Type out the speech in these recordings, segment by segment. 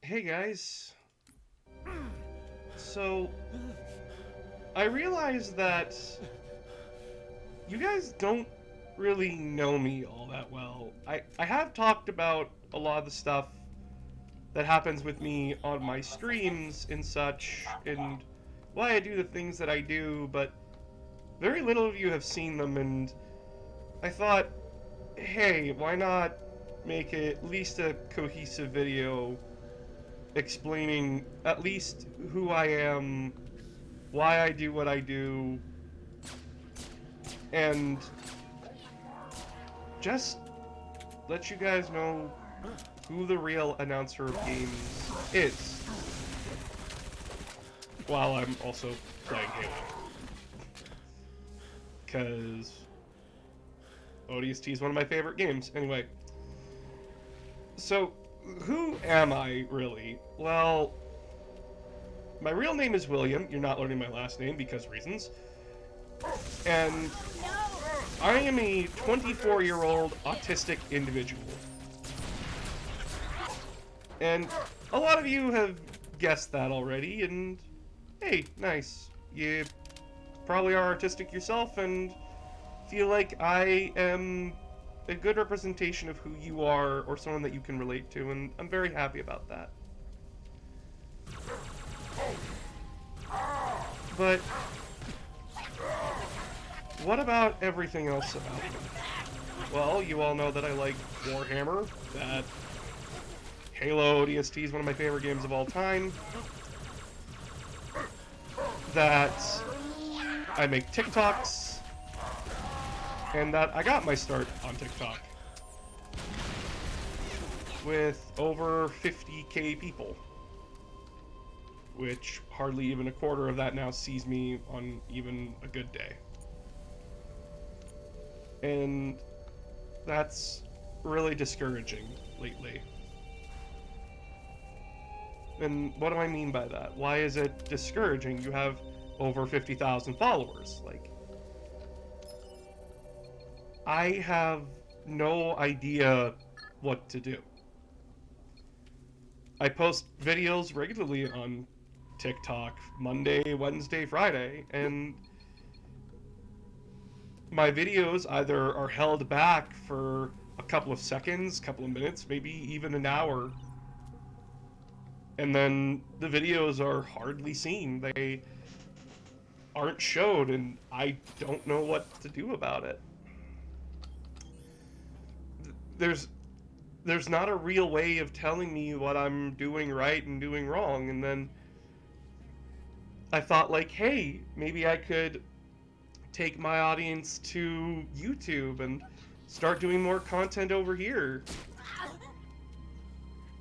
Hey guys. So, I realized that you guys don't really know me all that well. I have talked about a lot of the stuff that happens with me on my streams and such, and why I do the things that I do, but very little of you have seen them, and I thought, hey, why not make at least a cohesive video explaining at least who I am, why I do what I do, and just let you guys know who the real announcer of games is, while I'm also playing Halo. Because ODST is one of my favorite games. Anyway, so who am I really? Well, my real name is William. You're not learning my last name because reasons. And I am a 24-year-old autistic individual. And a lot of you have guessed that already, and hey, nice. You probably are artistic yourself and feel like I am a good representation of who you are or someone that you can relate to, and I'm very happy about that. But what about everything else about me? Well, you all know that I like Warhammer, that Halo ODST is one of my favorite games of all time, that I make TikToks, and that I got my start on TikTok with over 50k people, which hardly even a quarter of that now sees me on even a good day. And that's really discouraging lately. And what do I mean by that? Why is it discouraging? You have over 50,000 followers. Like, I have no idea what to do. I post videos regularly on TikTok Monday, Wednesday, Friday, and my videos either are held back for a couple of seconds, couple of minutes, maybe even an hour, and then the videos are hardly seen. They aren't showed, and I don't know what to do about it. There's there's not a real way of telling me what I'm doing right and doing wrong, and then I thought like, hey, maybe I could take my audience to YouTube and start doing more content over here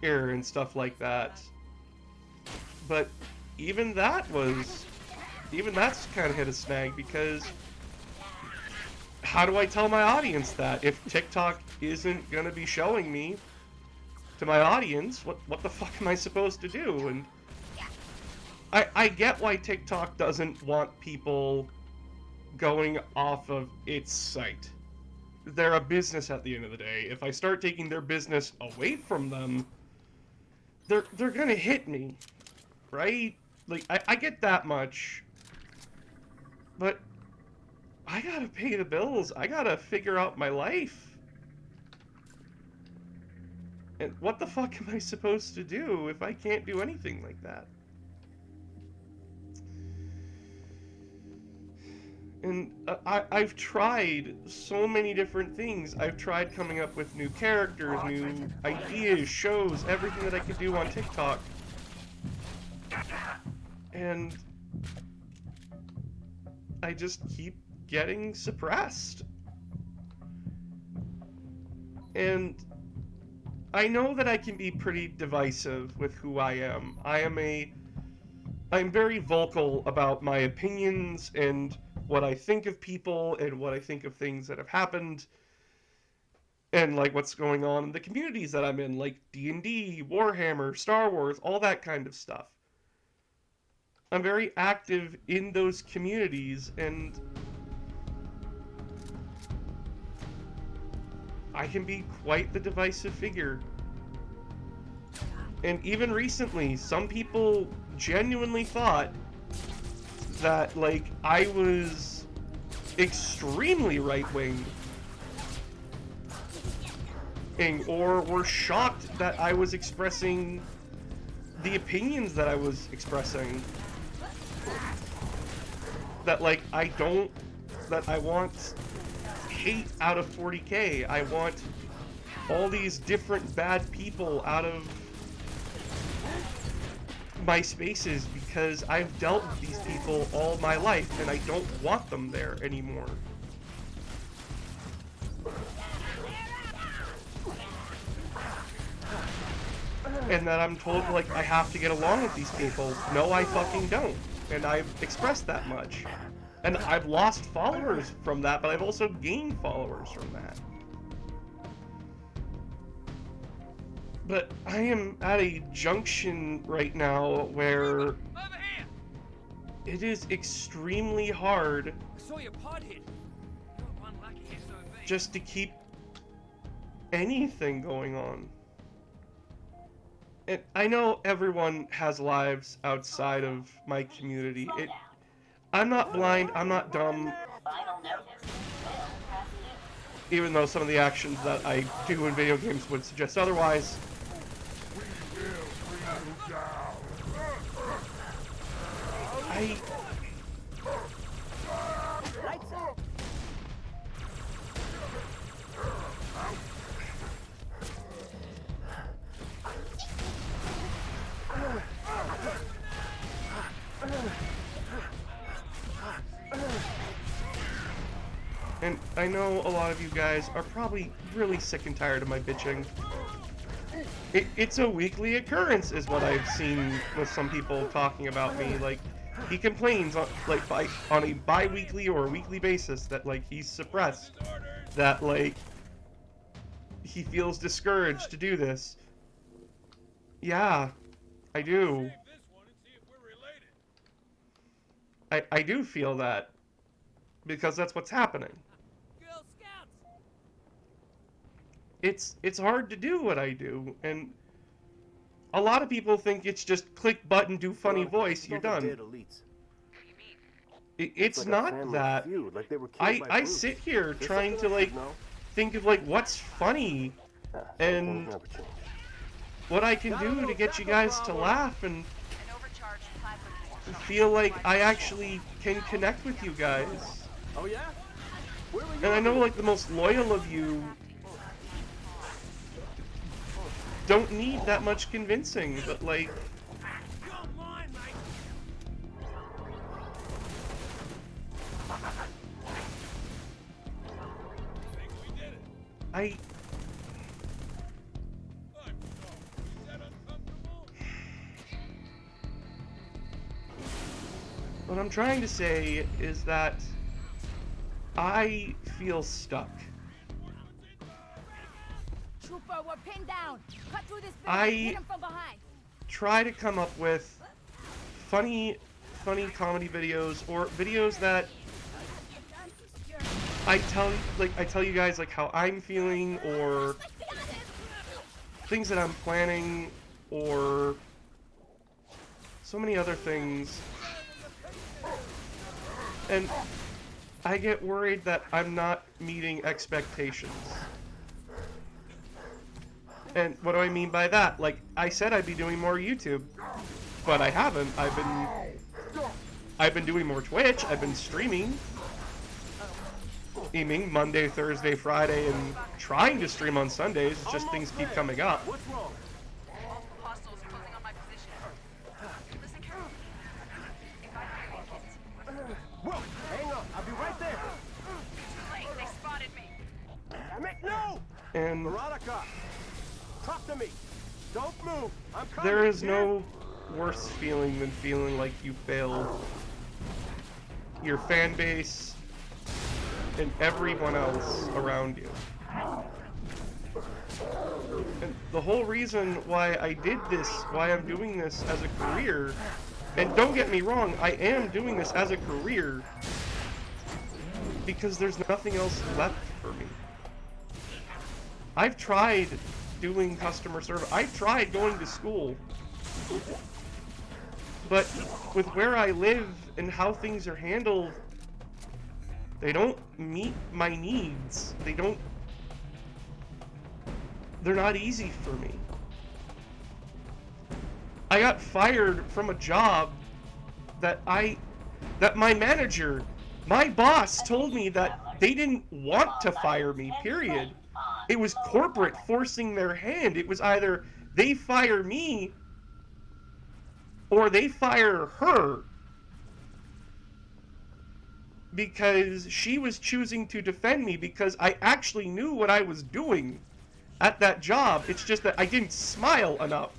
and stuff like that. But even that was even that's kind of hit a snag because how do I tell my audience that if TikTok isn't gonna be showing me to my audience? What the fuck am I supposed to do? And I get why TikTok doesn't want people going off of its site. They're a business at the end of the day. If I start taking their business away from them, they're gonna hit me, right? Like I get that much, but I gotta pay the bills. I gotta figure out my life. And what the fuck am I supposed to do if I can't do anything like that? And I've tried so many different things. I've tried coming up with new characters, new ideas, shows, everything that I could do on TikTok. And I just keep getting suppressed. And I know that I can be pretty divisive with who I am. I'm very vocal about my opinions and what I think of people and what I think of things that have happened and like what's going on in the communities that I'm in, like D&D, Warhammer, Star Wars, all that kind of stuff. I'm very active in those communities and I can be quite the divisive figure. And even recently, some people genuinely thought that, like, I was extremely right-winged, or were shocked that I was expressing the opinions that I was expressing. That, like, that I want hate out of 40K. I want all these different bad people out of my spaces because I've dealt with these people all my life and I don't want them there anymore. And that I'm told, like, I have to get along with these people. No, I fucking don't. And I've expressed that much. And I've lost followers from that, but I've also gained followers from that. But I am at a junction right now where it is extremely hard just to keep anything going on. And I know everyone has lives outside of my community. I'm not blind, I'm not dumb. Even though some of the actions that I do in video games would suggest otherwise. And I know a lot of you guys are probably really sick and tired of my bitching. It's a weekly occurrence is what I've seen with some people talking about me. Like, he complains on a bi-weekly or a weekly basis that, like, he's suppressed. That, like, he feels discouraged to do this. Yeah, I do. I do feel that. Because that's what's happening. It's hard to do what I do, and a lot of people think it's just click button, do funny voice, you're done. It's not that. I sit here trying to, like, think of, like, what's funny, and what I can do to get you guys to laugh and feel like I actually can connect with you guys. And I know, like, the most loyal of you don't need that much convincing, but, like, what I'm trying to say is that I feel stuck. Trooper, we're pinned down. Cut through this I hit him from behind. Try to come up with funny comedy videos or videos that I tell you guys, like, how I'm feeling, or things that I'm planning, or so many other things. And I get worried that I'm not meeting expectations. And what do I mean by that? Like, I said I'd be doing more YouTube, but I haven't. I've been doing more Twitch. I've been streaming Monday, Thursday, Friday, and trying to stream on Sundays. It's just things keep coming up. What's wrong? Whoa, hang on. I'll be right there. They spotted me. Damn it, no! And Veronica, talk to me. Don't move. I'm coming. there is no worse feeling than feeling like you failed your fan base and everyone else around you. And the whole reason why I did this, why I'm doing this as a career, and don't get me wrong, I am doing this as a career because there's nothing else left for me. I've tried doing customer service. I tried going to school. But with where I live and how things are handled, they don't meet my needs. They're not easy for me. I got fired from a job that my manager, my boss told me that they didn't want to fire me, period. It was corporate forcing their hand. It was either they fire me or they fire her, because she was choosing to defend me because I actually knew what I was doing at that job. It's just that I didn't smile enough.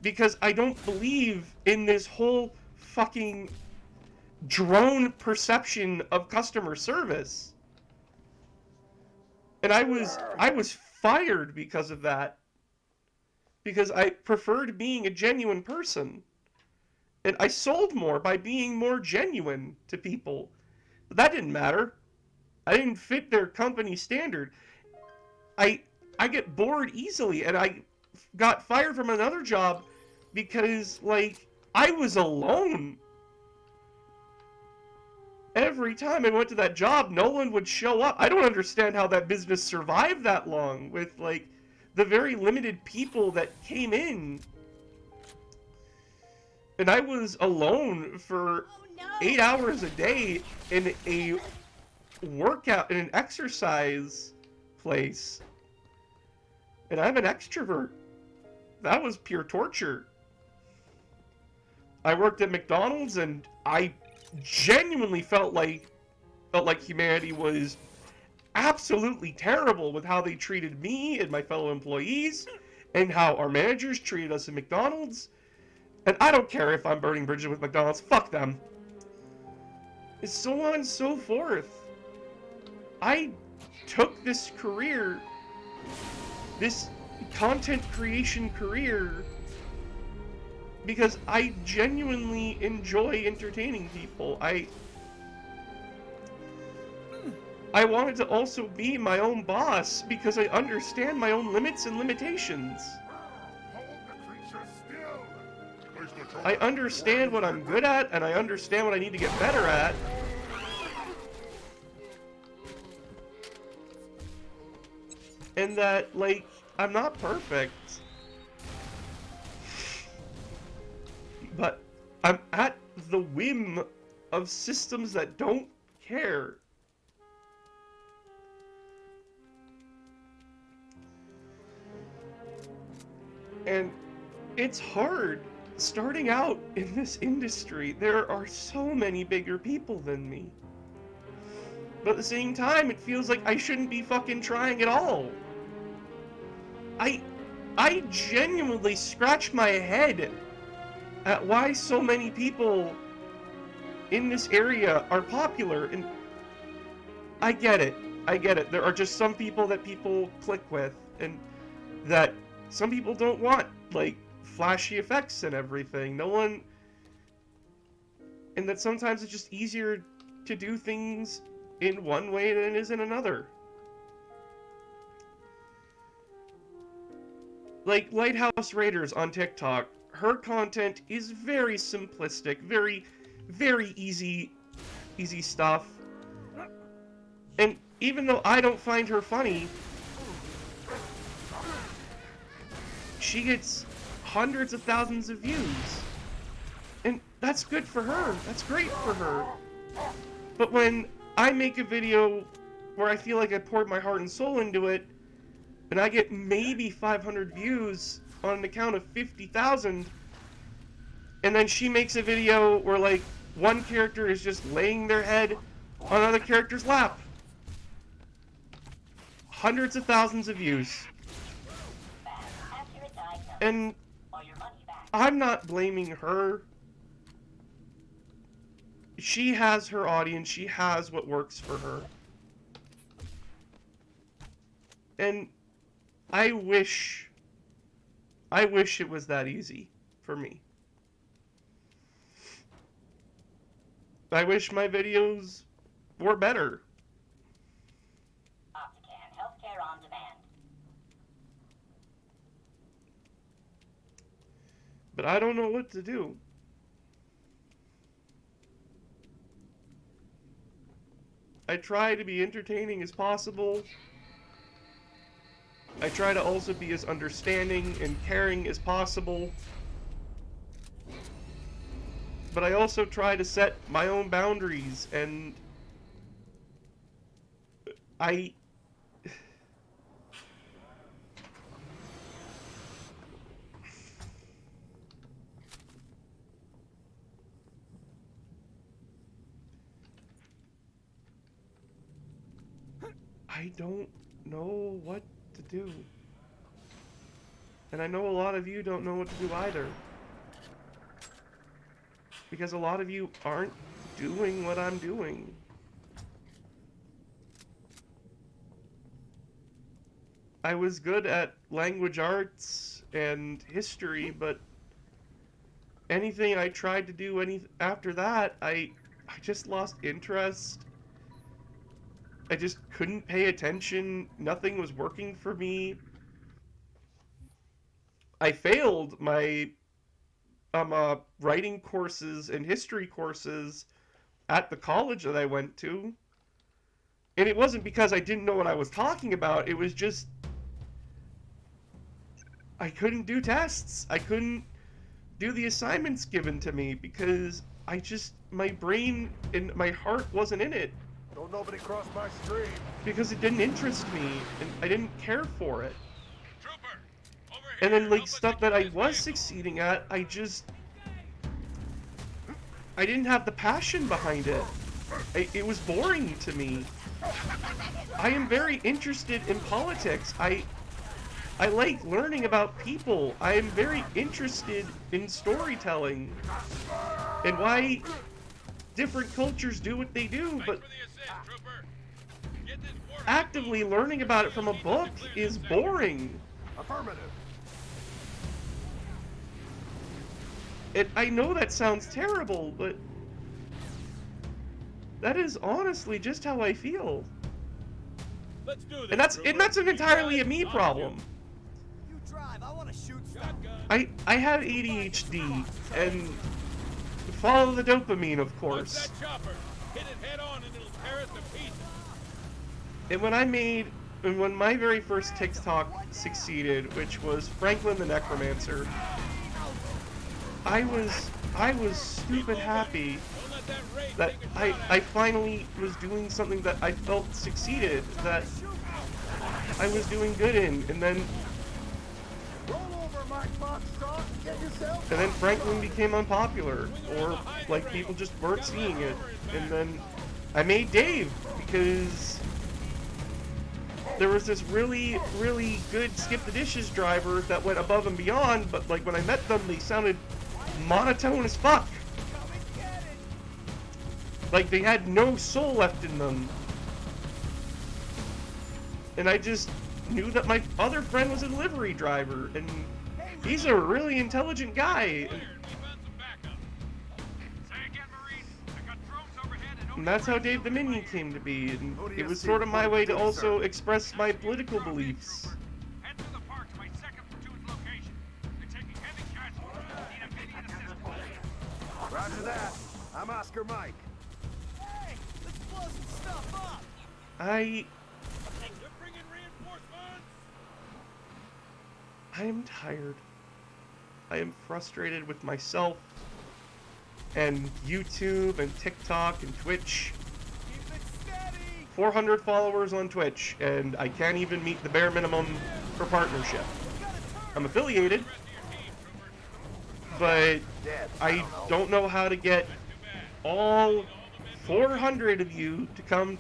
Because I don't believe in this whole fucking drone perception of customer service. And I was fired because of that. Because I preferred being a genuine person. And I sold more by being more genuine to people. But that didn't matter. I didn't fit their company standard. I get bored easily, and I got fired from another job because, like, I was alone. Every time I went to that job, no one would show up. I don't understand how that business survived that long with, like, the very limited people that came in. And I was alone for 8 hours a day in a workout, in an exercise place. And I'm an extrovert. That was pure torture. I worked at McDonald's and I genuinely felt like humanity was absolutely terrible with how they treated me and my fellow employees and how our managers treated us at McDonald's. And I don't care if I'm burning bridges with McDonald's. Fuck them. And so on and so forth. I took this career, this content creation career, because I genuinely enjoy entertaining people. I wanted to also be my own boss because I understand my own limits and limitations. I understand what I'm good at, and I understand what I need to get better at. And that, like, I'm not perfect. But I'm at the whim of systems that don't care. And it's hard. Starting out in this industry, there are so many bigger people than me. But at the same time, it feels like I shouldn't be fucking trying at all. I genuinely scratch my head at why so many people in this area are popular, and I get it. I get it. There are just some people that people click with, and that some people don't want, like, flashy effects and everything. No one... And that sometimes it's just easier to do things in one way than it is in another. Like Lighthouse Raiders on TikTok, her content is very simplistic, very, very easy stuff. And even though I don't find her funny, she gets hundreds of thousands of views. And that's good for her. That's great for her. But when I make a video where I feel like I poured my heart and soul into it, and I get maybe 500 views on an account of 50,000, and then she makes a video where, like, one character is just laying their head on another character's lap. Hundreds of thousands of views. And I'm not blaming her. She has her audience. She has what works for her. And I wish it was that easy for me. I wish my videos were better. But I don't know what to do. I try to be entertaining as possible. I try to also be as understanding and caring as possible. But I also try to set my own boundaries, and I don't know what to do. And I know a lot of you don't know what to do either. Because a lot of you aren't doing what I'm doing. I was good at language arts and history, but anything I tried to do after that, I just lost interest. I just couldn't pay attention. Nothing was working for me. I failed my writing courses and history courses at the college that I went to. And it wasn't because I didn't know what I was talking about. It was just I couldn't do tests. I couldn't do the assignments given to me because my brain and my heart wasn't in it. Don't nobody cross my stream. Because it didn't interest me and I didn't care for it. Trooper, over here. And then like Help us stuff that I secure this was vehicle. succeeding at, I didn't have the passion behind it. It was boring to me. I am very interested in politics. I like learning about people. I am very interested in storytelling and why different cultures do what they do, Thanks but for the assist, Trooper. Get this border actively closed. learning about it from a book is boring. Affirmative. I know that sounds terrible, but that is honestly just how I feel. Let's do this. And that's Trooper. an entirely a You me drive, problem. You drive. I want to shoot Shotgun. I have ADHD and follow the dopamine, of Watch course. that chopper. Hit it head on and it'll tear us to pieces. And when my very first TikTok succeeded, which was Franklin the Necromancer, I was stupid happy Don't let that raid that take a shot I at finally was doing something that I felt succeeded, that I was doing good in, and then Roll over, Mike Foxtrot. Get yourself. And then Franklin became unpopular, or like people just weren't seeing it. And then I made Dave because there was this really, really good skip the dishes driver that went above and beyond, but like when I met them, they sounded monotone as fuck. Like they had no soul left in them. And I just knew that my other friend was a delivery driver, and he's a really intelligent guy. fire and we found some backup. Say again, Marine. I got drones overhead And that's how Dave the Minion came to be, and it was sort of my way to also express my political beliefs. Head to the park to my second platoon's location. They're taking heavy casualties. Need immediate assistance. Roger that. I'm Oscar Mike. Hey, let's blow some stuff up. I They're bringing reinforcements. am tired. I am frustrated with myself, and YouTube, and TikTok, and Twitch. Keep it steady. 400 followers on Twitch, and I can't even meet the bare minimum for partnership. I'm affiliated, but I don't know how to get all 400 of you to come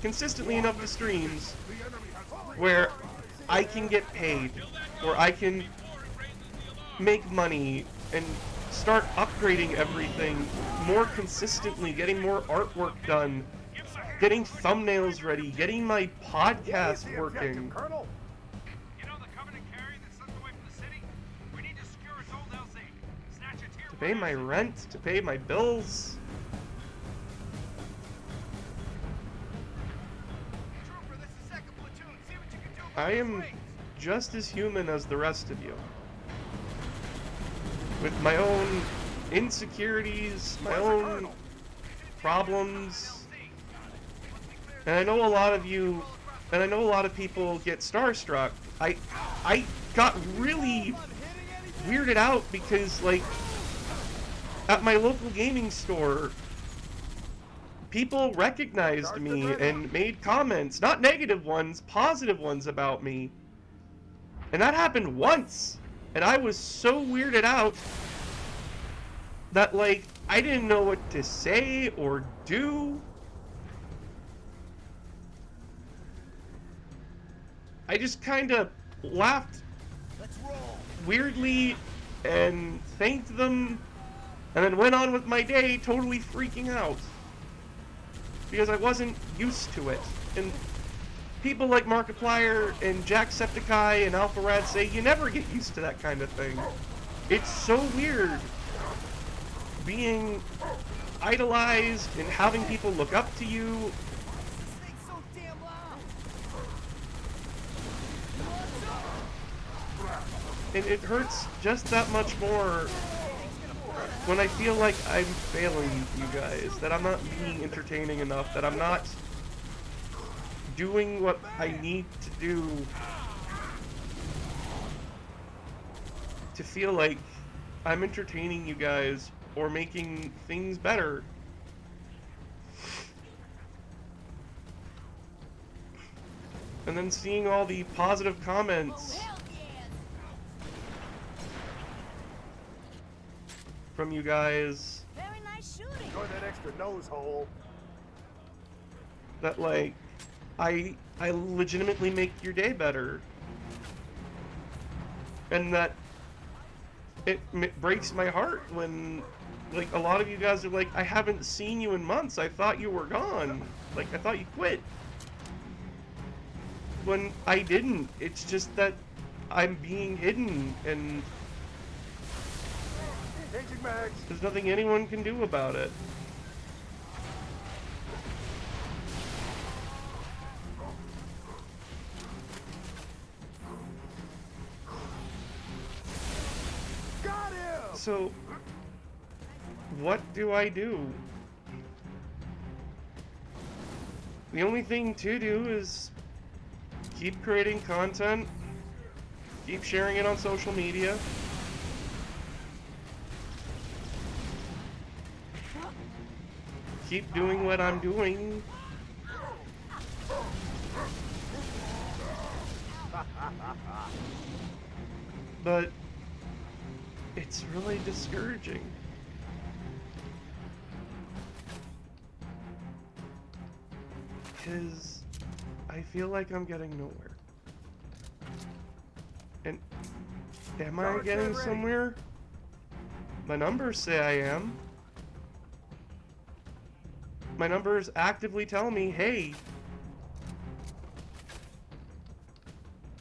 consistently enough to streams where I can get paid, where I can make money and start upgrading everything more consistently, getting more artwork done, getting thumbnails ready, getting my podcast working. Colonel. You know the Covenant carrier that slipped away from the city? We need to secure its old LZ. Snatch its here. To pay my rent, to pay my bills. Trooper, this is second platoon. See what you can do. I am just as human as the rest of you. with my own insecurities, my own problems. And I know a lot of you, and I know a lot of people get starstruck. I got really weirded out because, like, at my local gaming store, people recognized me and made comments, not negative ones, positive ones about me. And that happened once. And I was so weirded out that, like, I didn't know what to say or do. I just kind of laughed weirdly and thanked them, and then went on with my day totally freaking out. Because I wasn't used to it. And people like Markiplier and Jacksepticeye and AlphaRad say you never get used to that kind of thing. It's so weird being idolized and having people look up to you. This thing's so damn loud. And it hurts just that much more when I feel like I'm failing you guys, that I'm not being entertaining enough, that I'm not doing what I need to do to feel like I'm entertaining you guys or making things better. And then seeing all the positive comments from you guys Very nice shooting. Enjoy that extra nose hole. that, like, I legitimately make your day better. And that it breaks my heart when, like, a lot of you guys are like, I haven't seen you in months. I thought you were gone. Like, I thought you quit. When I didn't. It's just that I'm being hidden, and Changing mags. there's nothing anyone can do about it. Got him! So, what do I do? The only thing to do is keep creating content, keep sharing it on social media, keep doing what I'm doing. But it's really discouraging. Because I feel like I'm getting nowhere. And am I getting somewhere? My numbers say I am. My numbers actively tell me, hey,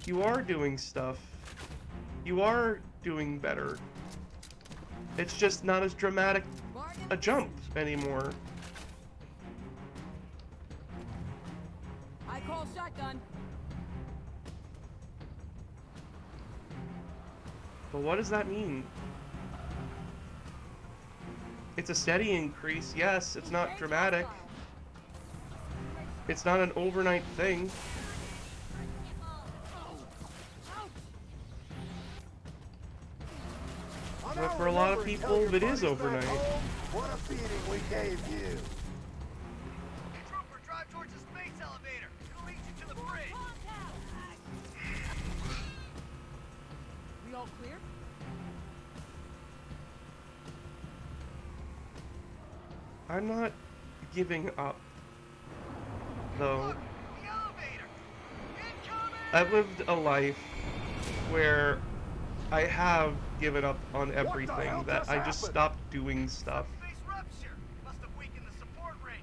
you are doing stuff. You are doing better. It's just not as dramatic a jump anymore. I call shotgun. But what does that mean? It's a steady increase, yes, it's not dramatic. It's not an overnight thing. But for a lot of people, it is overnight. What a beating we gave you. Trooper, drive towards the space elevator. It'll lead you to the bridge. We all clear? I'm not giving up, though. Look, the elevator. Incoming! I've lived a life where I have given up on everything, that I just stopped doing stuff. Space rupture. Must have weakened the support rings.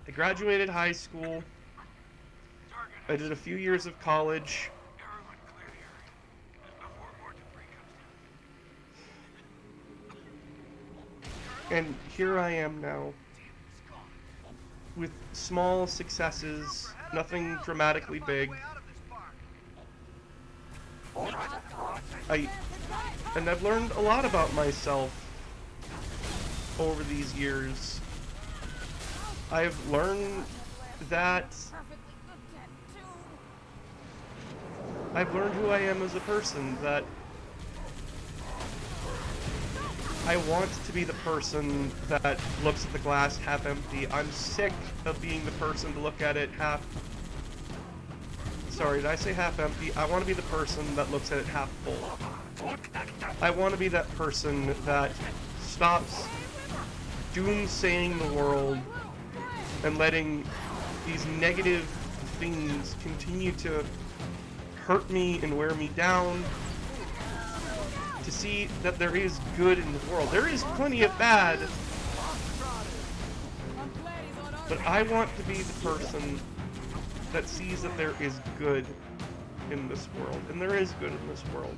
I graduated high school. I did a few years of college. Everyone clear the area before more debris comes down. And here I am now, with small successes, nothing dramatically big. Way out of this park. And I've learned a lot about myself over these years. I've learned that I've learned who I am as a person, that I want to be the person that looks at the glass half empty. I'm sick of being the person to look at it half... Sorry, did I say half empty? I want to be the person that looks at it half full. I want to be that person that stops doomsaying the world and letting these negative things continue to hurt me and wear me down, to see that there is good in the world. There is plenty of bad, but I want to be the person that sees that there is good in this world, and there is good in this world.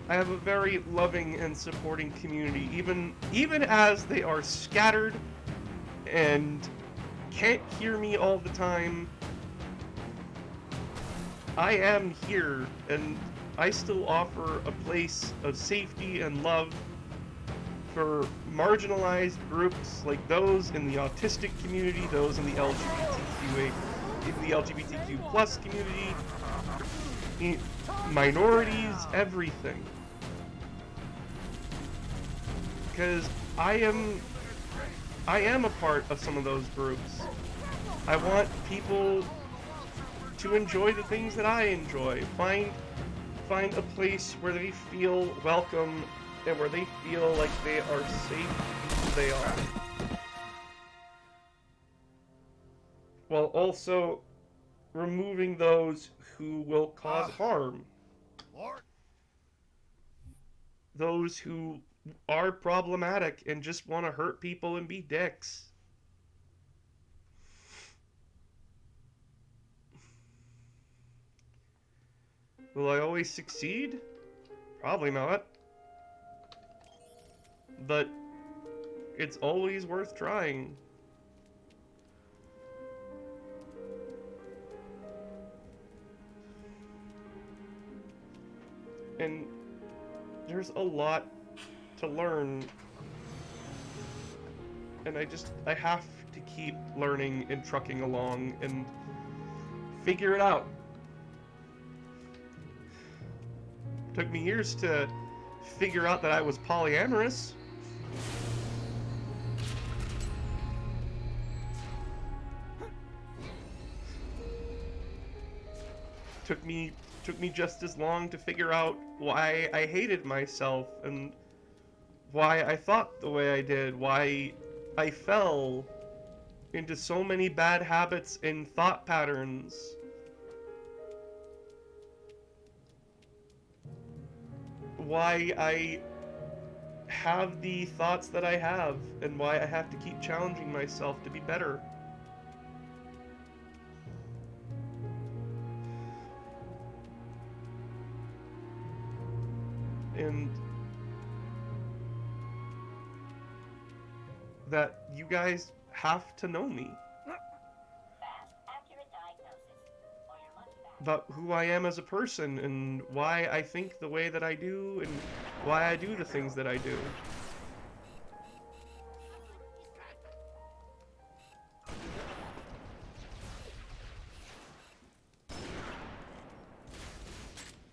I have a very loving and supporting community, even as they are scattered and can't hear me all the time. I am here, and I still offer a place of safety and love for marginalized groups like those in the autistic community, those in the LGBTQ plus community, minorities, everything. Because I am a part of some of those groups. I want people to enjoy the things that I enjoy. Find a place where they feel welcome and where they feel like they are safe who they are. While also removing those who will cause harm. Those who are problematic and just want to hurt people and be dicks. Will I always succeed? Probably not. But it's always worth trying. And there's a lot to learn. And I have to keep learning and trucking along and figure it out. Took me years to figure out that I was polyamorous. Took me just as long to figure out why I hated myself and why I thought the way I did, why I fell into so many bad habits and thought patterns. Why I have the thoughts that I have, and why I have to keep challenging myself to be better. And that you guys have to know me. About who I am as a person, and why I think the way that I do, and why I do the things that I do.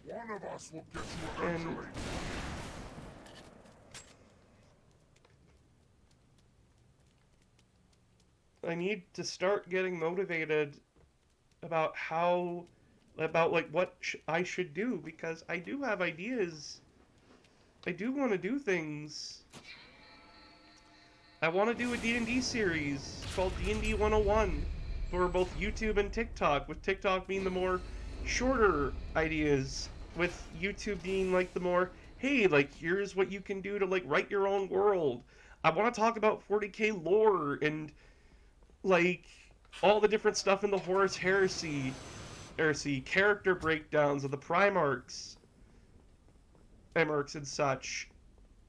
One of us will get you eventually. I need to start getting motivated about what I should do, because I do have ideas. I do want to do things. I want to do a D&D series called D&D 101 for both YouTube and TikTok, with TikTok being the more shorter ideas, with YouTube being like the more, hey, like, here's what you can do to, like, write your own world. I want to talk about 40k lore and, like, all the different stuff in the Horus Heresy, character breakdowns of the Primarchs, Emerks and such.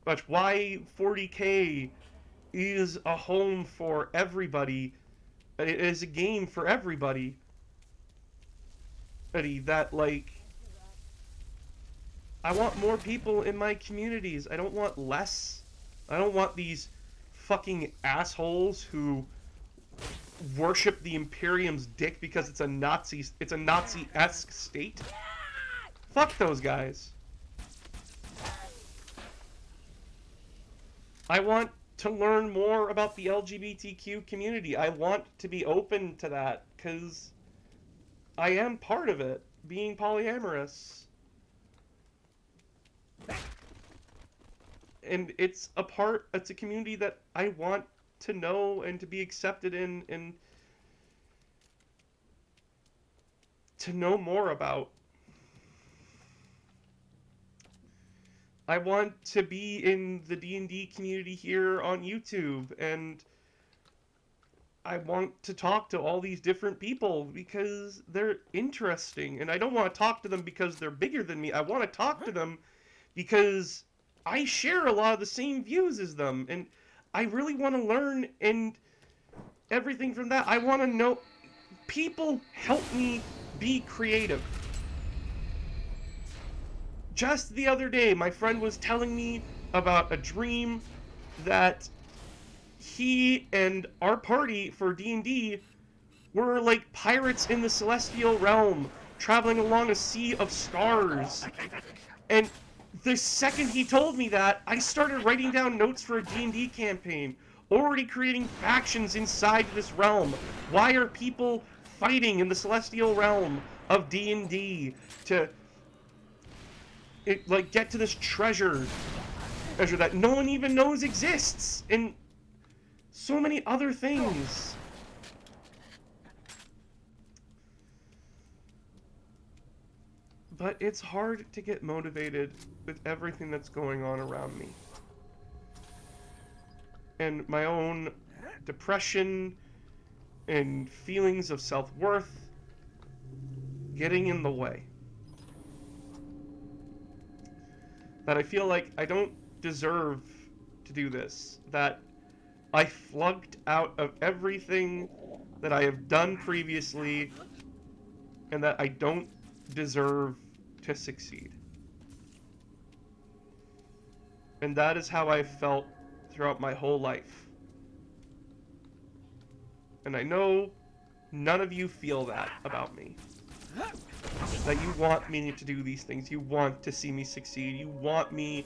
But why 40k is a home for everybody. It is a game for everybody. That, like, I want more people in my communities. I don't want less. I don't want these fucking assholes who worship the Imperium's dick because it's a Nazi-esque state. Fuck those guys. I want to learn more about the LGBTQ community. I want to be open to that because I am part of it, being polyamorous. And it's a community that I want to know and to be accepted in and to know more about. I want to be in the D&D community here on YouTube, and I want to talk to all these different people because they're interesting, and I don't want to talk to them because they're bigger than me. I want to talk to them because I share a lot of the same views as them, and I really want to learn and everything from that. I want to know. People help me be creative. Just the other day, my friend was telling me about a dream that he and our party for D&D were like pirates in the celestial realm, traveling along a sea of stars. And the second he told me that, I started writing down notes for a D&D campaign, already creating factions inside this realm. Why are people fighting in the celestial realm of D&D to get to this treasure that no one even knows exists, and so many other things. But it's hard to get motivated with everything that's going on around me. And my own depression and feelings of self-worth getting in the way. That I feel like I don't deserve to do this. That I flunked out of everything that I have done previously, and that I don't deserve to succeed. And that is how I felt throughout my whole life. And I know none of you feel that about me. That you want me to do these things. You want to see me succeed. You want me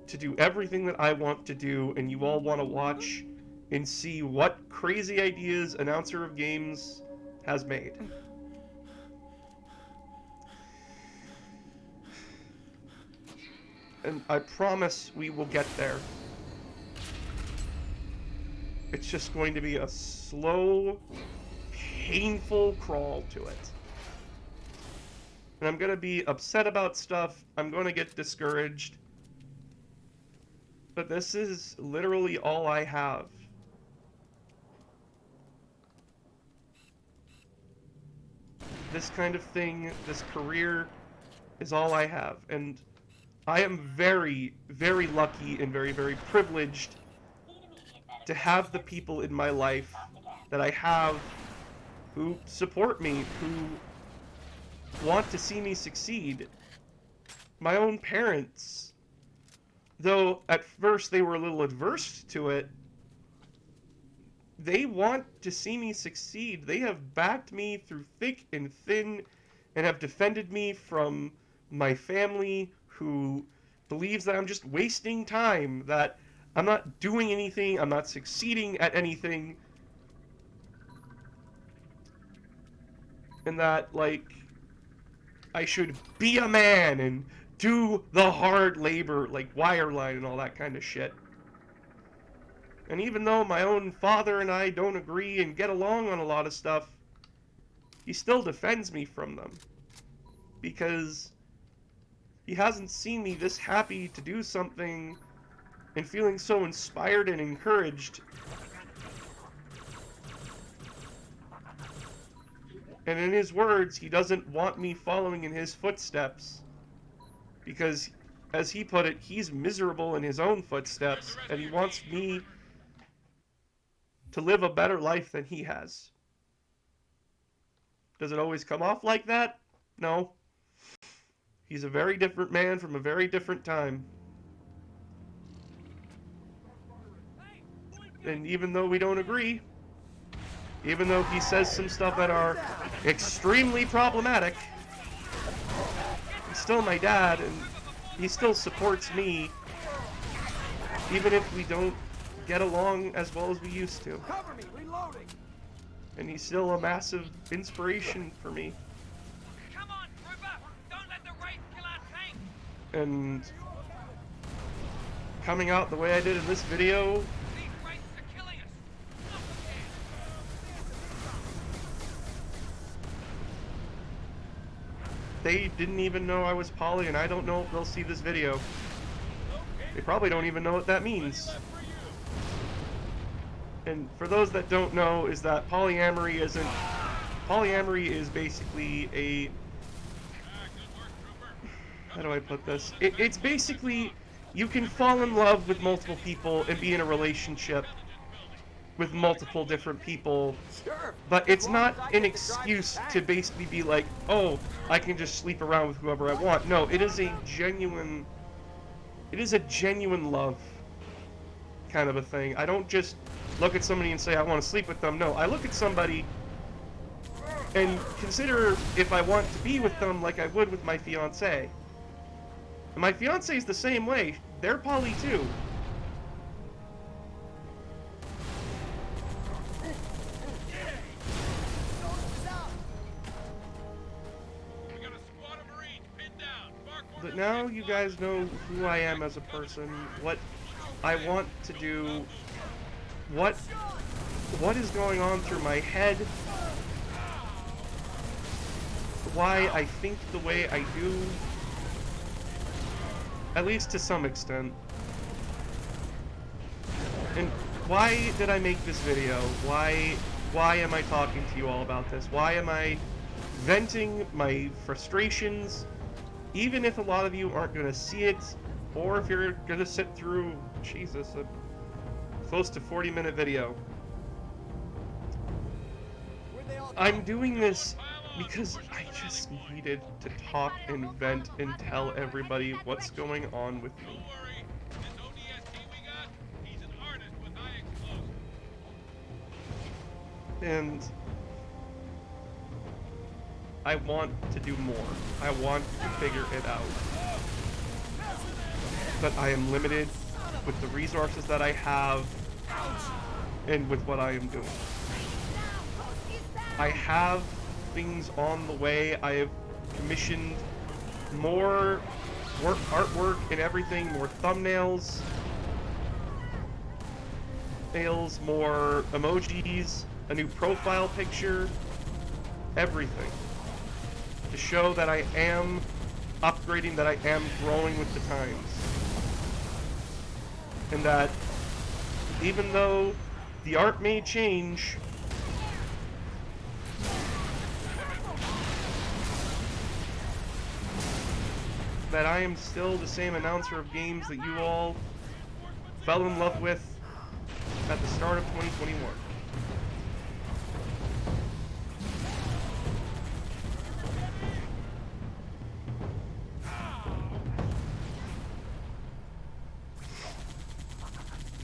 to do everything that I want to do, and you all want to watch and see what crazy ideas Announcer of Games has made. And I promise we will get there. It's just going to be a slow, painful crawl to it. And I'm going to be upset about stuff. I'm going to get discouraged. But this is literally all I have. This kind of thing, this career, is all I have. And I am very, very lucky and very, very privileged to have the people in my life that I have who support me, who want to see me succeed. My own parents, though at first they were a little adverse to it, they want to see me succeed. They have backed me through thick and thin and have defended me from my family who believes that I'm just wasting time, that I'm not doing anything, I'm not succeeding at anything, and that, like, I should be a man and do the hard labor, like wireline and all that kind of shit. And even though my own father and I don't agree and get along on a lot of stuff, he still defends me from them. Because he hasn't seen me this happy to do something and feeling so inspired and encouraged. And in his words, he doesn't want me following in his footsteps. Because, as he put it, he's miserable in his own footsteps, and he wants me to live a better life than he has. Does it always come off like that? No. He's a very different man from a very different time. And even though we don't agree, even though he says some stuff that are extremely problematic, he's still my dad, and he still supports me, even if we don't get along as well as we used to. Cover me, reloading. And he's still a massive inspiration for me. Come on, Trooper! Don't let the Wraith kill our tank! And coming out the way I did in this video, These Wraiths are killing us! Not they didn't even know I was poly, and I don't know if they'll see this video. They probably don't even know what that means. And for those that don't know, is that polyamory isn't... Polyamory is basically a... How do I put this? It's basically, you can fall in love with multiple people and be in a relationship with multiple different people, Sure. but it's As long as not I an get to drive excuse the to tank. basically be like, oh, I can just sleep around with whoever I want. No, it is a genuine... It is a genuine love kind of a thing. I don't just look at somebody and say I want to sleep with them. No, I look at somebody and consider if I want to be with them like I would with my fiance. And my fiance is the same way. They're poly too. We got a squad of Marines pinned down. But now you guys know who I am as a person, what I want to do, what is going on through my head, why I think the way I do, at least to some extent. And why did I make this video? Why am I talking to you all about this? Why am I venting my frustrations? Even if a lot of you aren't going to see it, or if you're going to sit through, Jesus, a close to 40-minute video. Where'd they all go? I'm doing this because I just needed to talk and vent and tell everybody what's going on with Don't me. worry. This ODST we got, he's an artist with high explosives. And I want to do more. I want to figure it out. But I am limited with the resources that I have and with what I am doing. I have things on the way. I have commissioned more artwork and everything, more thumbnails, more emojis, a new profile picture, everything. To show that I am upgrading, that I am growing with the times. And that even though the art may change, that I am still the same announcer of games that you all fell in love with at the start of 2021.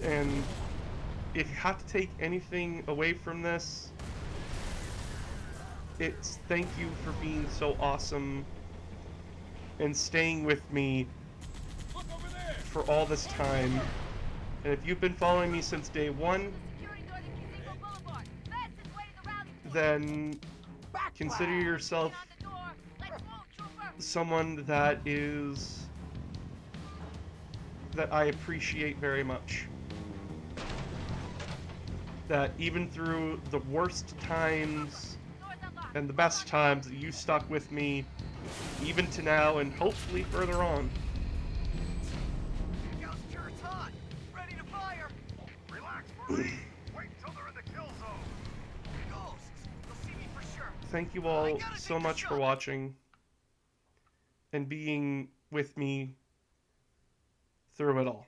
And if you have to take anything away from this, it's thank you for being so awesome and staying with me for all this time. And if you've been following me since day one, then consider yourself someone that I appreciate very much. That even through the worst times and the best times, that you stuck with me, even to now and hopefully further on. Gauss turret's hot. Ready to fire. Relax, Marine. Wait until they're in the kill zone. Ghosts. They'll see me for sure. Thank you all so much for watching and being with me through it all.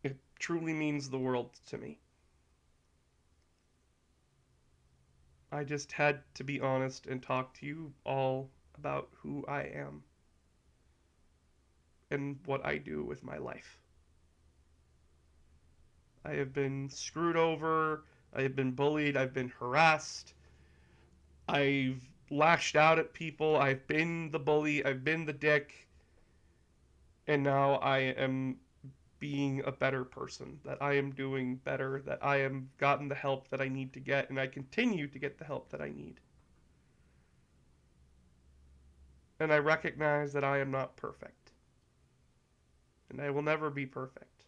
It truly means the world to me. I just had to be honest and talk to you all about who I am and what I do with my life. I have been screwed over, I have been bullied, I've been harassed, I've lashed out at people, I've been the bully, I've been the dick, and now I am being a better person, that I am doing better, that I am gotten the help that I need to get, and I continue to get the help that I need. And I recognize that I am not perfect. And I will never be perfect.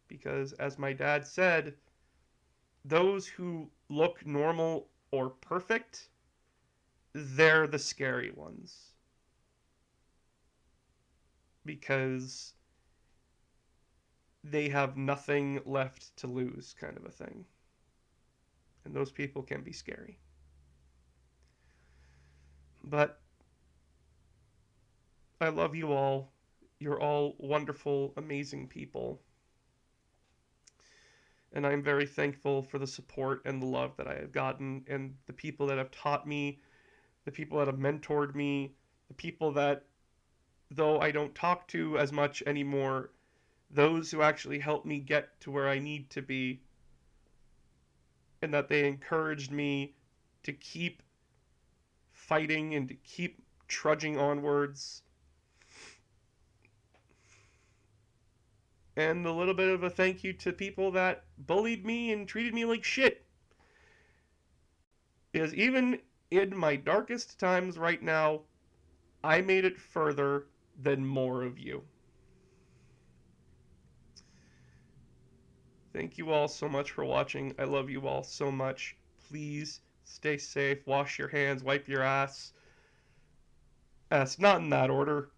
Because, as my dad said, those who look normal or perfect, they're the scary ones. Because they have nothing left to lose, kind of a thing. And those people can be scary. But I love you all. You're all wonderful, amazing people. And I'm very thankful for the support and the love that I have gotten, and the people that have taught me, the people that have mentored me, the people that, though I don't talk to as much anymore, those who actually helped me get to where I need to be, and that they encouraged me to keep fighting and to keep trudging onwards. And a little bit of a thank you to people that bullied me and treated me like shit. Because even in my darkest times right now, I made it further than more of you. Thank you all so much for watching. I love you all so much. Please stay safe, wash your hands, wipe your ass. Not in that order.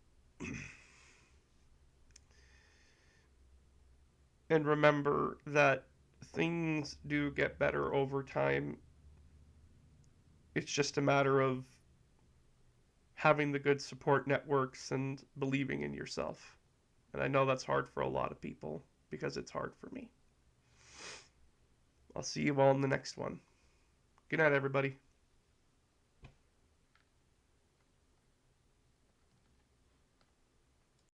And remember that things do get better over time. It's just a matter of having the good support networks and believing in yourself. And I know that's hard for a lot of people because it's hard for me. I'll see you all in the next one. Good night, everybody.